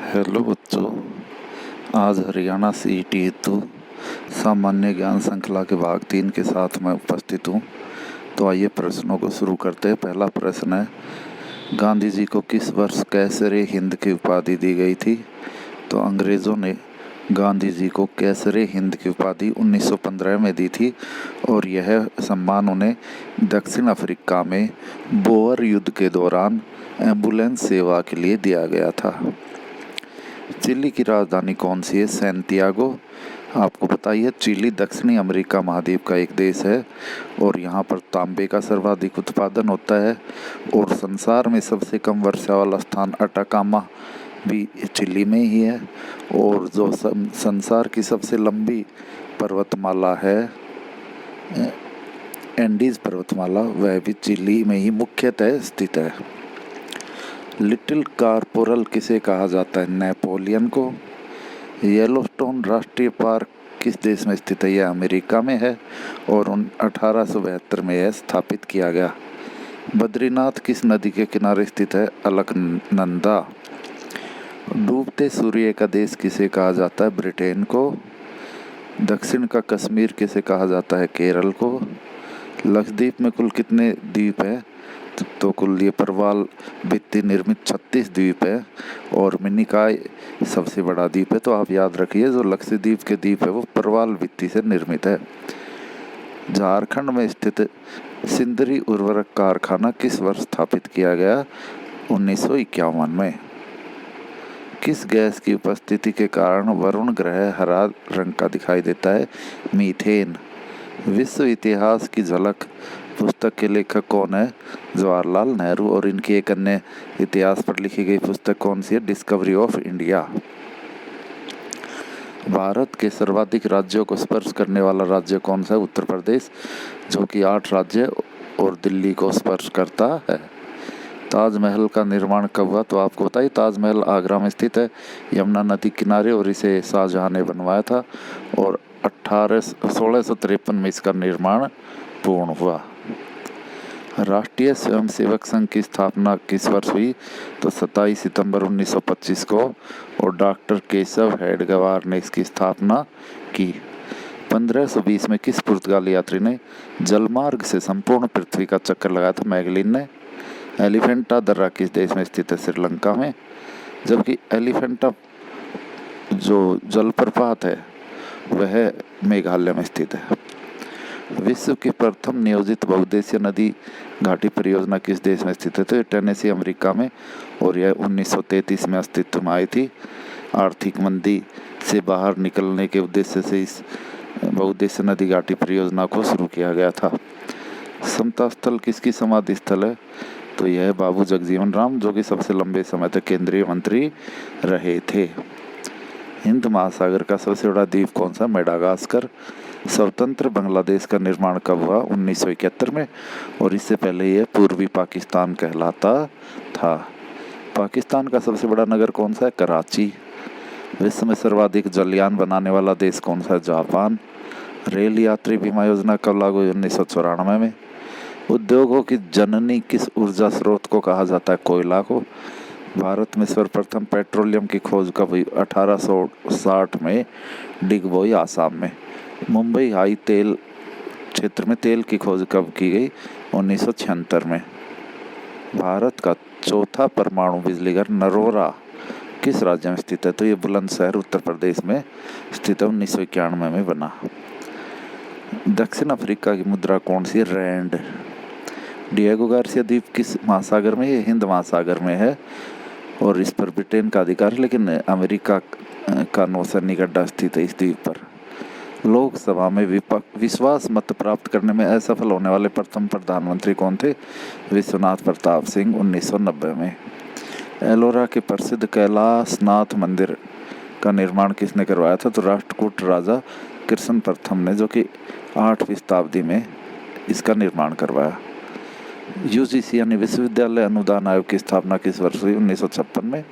Hello बच्चों, आज Haryana CET हेतु सामान्य ज्ञान श्रृंखला के भाग 3 के साथ मैं उपस्थित हूँ। तो आइए प्रश्नों को शुरू करते हैं। पहला प्रश्न है, गांधी जी को किस वर्ष कैसरे हिंद की उपाधि दी गई थी? तो अंग्रेज़ों ने गांधी जी को कैसरे हिंद की उपाधि 1915 में दी थी और यह सम्मान उन्हें दक्षिण अफ्रीका में बोअर युद्ध के दौरान एम्बुलेंस सेवा के लिए दिया गया था। चिली की राजधानी कौन सी है? सैंटियागो। आपको बताइए, चिली दक्षिणी अमेरिका महाद्वीप का एक देश है और यहाँ पर तांबे का सर्वाधिक उत्पादन होता है और संसार में सबसे कम वर्षा वाला स्थान अटाकामा भी चिली में ही है और जो संसार की सबसे लंबी पर्वतमाला है एंडीज पर्वतमाला, वह भी चिली में ही मुख्यतः स्थित है। लिटिल कॉर्पोरल किसे कहा जाता है? नेपोलियन को। येलोस्टोन राष्ट्रीय पार्क किस देश में स्थित है? यह अमेरिका में है और 1872 में यह स्थापित किया गया। बद्रीनाथ किस नदी के किनारे स्थित है? अलकनंदा। डूबते सूर्य का देश किसे कहा जाता है? ब्रिटेन को। दक्षिण का कश्मीर किसे कहा जाता है? केरल को। लक्षद्वीप में कुल कितने द्वीप हैं? तो कुल ये प्रवाल भित्ति निर्मित 36 द्वीप है और मिनिकॉय सबसे बड़ा द्वीप है। तो आप याद रखिए, जो लक्षद्वीप के द्वीप है वो प्रवाल भित्ति से निर्मित है। झारखंड में स्थित सिंदरी उर्वरक कारखाना किस वर्ष स्थापित किया गया? 1951 में। किस गैस की उपस्थिति के कारण वरुण ग्रह हरा रंग का दिखाई देता है? मीथेन। विश्व इतिहास की झलक पुस्तक के लेखक कौन है? जवाहरलाल नेहरू। और इनकी एक अन्य इतिहास पर लिखी गई पुस्तक कौन सी है? Discovery of India. भारत के सर्वाधिक राज्यों को स्पर्श करने वाला राज्य कौन सा है? उत्तर प्रदेश, जो कि 8 राज्य और दिल्ली को स्पर्श करता है। ताजमहल का निर्माण कब हुआ? तो आपको बताइए, ताजमहल आगरा में स्थित है, यमुना नदी किनारे, और इसे शाहजहां ने बनवाया था और 1653 में इसका निर्माण पूर्ण हुआ। राष्ट्रीय स्वयंसेवक संघ की स्थापना किस वर्ष हुई? तो 27 सितंबर 1925 को और डॉक्टर केशव हेडगेवार ने इसकी स्थापना की। 1520 में किस पुर्तगाली यात्री ने जलमार्ग से संपूर्ण पृथ्वी का चक्कर लगाया था? मैगलिन ने। एलिफेंटा दर्रा किस देश में स्थित है? श्रीलंका में। जबकि एलिफेंटा जो जलप्रपात है वह मेघालय में स्थित है। विश्व की प्रथम नियोजित बहुउद्देशीय नदी घाटी परियोजना किस देश में स्थित है? तो टेनेसी अमेरिका में और यह 1933 में अस्तित्व में आई थी। आर्थिक मंदी से बाहर निकलने के उद्देश्य से इस बहुउद्देशीय नदी घाटी परियोजना को शुरू किया गया था। समता स्थल किसकी समाधि स्थल है? तो यह है बाबू जगजीवन राम, जो कि सबसे लंबे समय तक केंद्रीय मंत्री रहे थे। हिंद महासागर का सबसे बड़ा द्वीप कौन सा? मेडागास्कर। स्वतंत्र बांग्लादेश का निर्माण कब हुआ? 1971 में और इससे पहले यह पूर्वी पाकिस्तान कहलाता था। पाकिस्तान का सबसे बड़ा नगर कौन सा है? कराची। विश्व में सर्वाधिक जलयान बनाने वाला देश कौन सा है? जापान। रेल यात्री बीमा योजना कब लागू हुई? 1994 में। उद्योगों की जननी किस ऊर्जा स्रोत को कहा जाता है? कोयला को। भारत में सर्वप्रथम पेट्रोलियम की खोज कब हुई? 1860 में डिगबोई, आसाम में। मुंबई हाई तेल क्षेत्र में तेल की खोज कब की गई? 1976 में। भारत का चौथा परमाणु बिजली घर नरोरा किस राज्य में स्थित है? तो ये बुलंदशहर उत्तर प्रदेश में स्थित है, 1991 में बना। दक्षिण अफ्रीका की मुद्रा कौन सी है? रैंड। डिएगो गार्सिया द्वीप किस महासागर में? ये हिंद महासागर में है और इस पर ब्रिटेन का अधिकार है, लेकिन अमेरिका का नौसैनिक अड्डा स्थित है इस द्वीप पर। लोकसभा में विश्वास मत प्राप्त करने में असफल होने वाले प्रथम प्रधानमंत्री कौन थे? विश्वनाथ प्रताप सिंह, 1990 में। एलोरा के प्रसिद्ध कैलाशनाथ मंदिर का निर्माण किसने करवाया था? तो राष्ट्रकूट राजा कृष्ण प्रथम ने, जो कि 8वीं शताब्दी में इसका निर्माण करवाया। यूजीसी यानी विश्वविद्यालय अनुदान आयोग की स्थापना किस वर्ष हुई? 1956 में।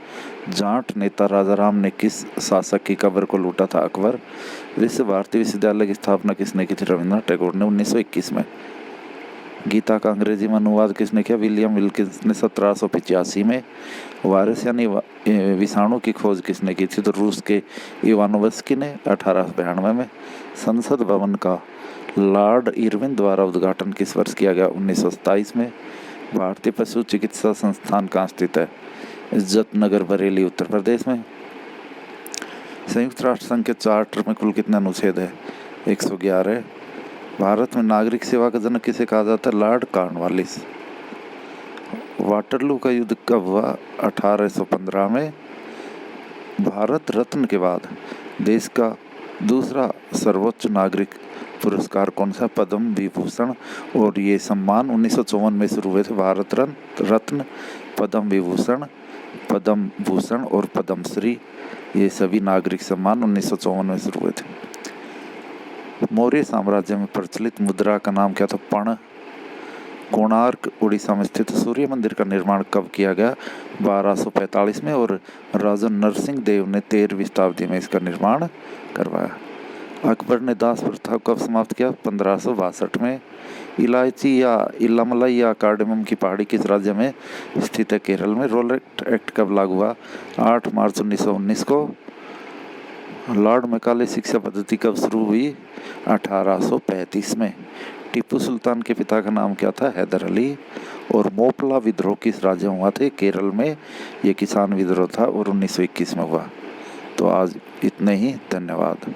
जाट नेता राजाराम ने किस शासक की कब्र को लूटा था? अकबर। विश्व भारती विश्वविद्यालय की स्थापना किसने की थी? रविन्द्रनाथ टैगोर ने, 1921 में। गीता का अंग्रेजी में अनुवाद किसने किया? विलियम विल्किंस ने 1785 में। वायरस यानी विषाणु की खोज किसने की थी? तो रूस के इवानोवस्की ने 1892 में। संसद भवन का लॉर्ड इरविन द्वारा उद्घाटन किस वर्ष किया गया? 1927 में। भारतीय पशु चिकित्सा संस्थान कहाँ स्थित है? इज्जत नगर, बरेली, उत्तर प्रदेश में। संयुक्त राष्ट्र संघ के चार्टर में कुल कितने अनुच्छेद है? 111। भारत में नागरिक सेवा का जनक किसे कहा जाता है? Lord Cornwallis. वाटरलू का युद्ध कब हुआ? 1815 में। भारत रत्न के बाद देश का दूसरा सर्वोच्च नागरिक पुरस्कार कौन सा? पद्म विभूषण। और ये सम्मान 1954 में शुरू हुए थे। भारत रत्न, पद्म विभूषण, पद्म भूषण और पद्मश्री, ये सभी नागरिक सम्मान 1954 में शुरू हुए थे। मौर्य साम्राज्य में प्रचलित मुद्रा का नाम क्या था? पण। कोणार्क उड़ीसा में स्थित सूर्य मंदिर का निर्माण कब किया गया? 1245 में। और राजा नरसिंह देव ने 13वीं शताब्दी में इसका निर्माण करवाया। अकबर ने दास प्रथा कब समाप्त किया? 1562 में। इलायची या इलामलाई या कार्डेमम की पहाड़ी किस राज्य में स्थित है? केरल में। रोलेट एक्ट कब लागू हुआ? 8 मार्च 1919 को। लॉर्ड मैकाले शिक्षा पद्धति कब शुरू हुई? 1835 में। टीपू सुल्तान के पिता का नाम क्या था? हैदर अली। और मोपला विद्रोह किस राज्य में हुआ था? केरल में। ये किसान विद्रोह था और 1921 में हुआ। तो आज इतने ही, धन्यवाद।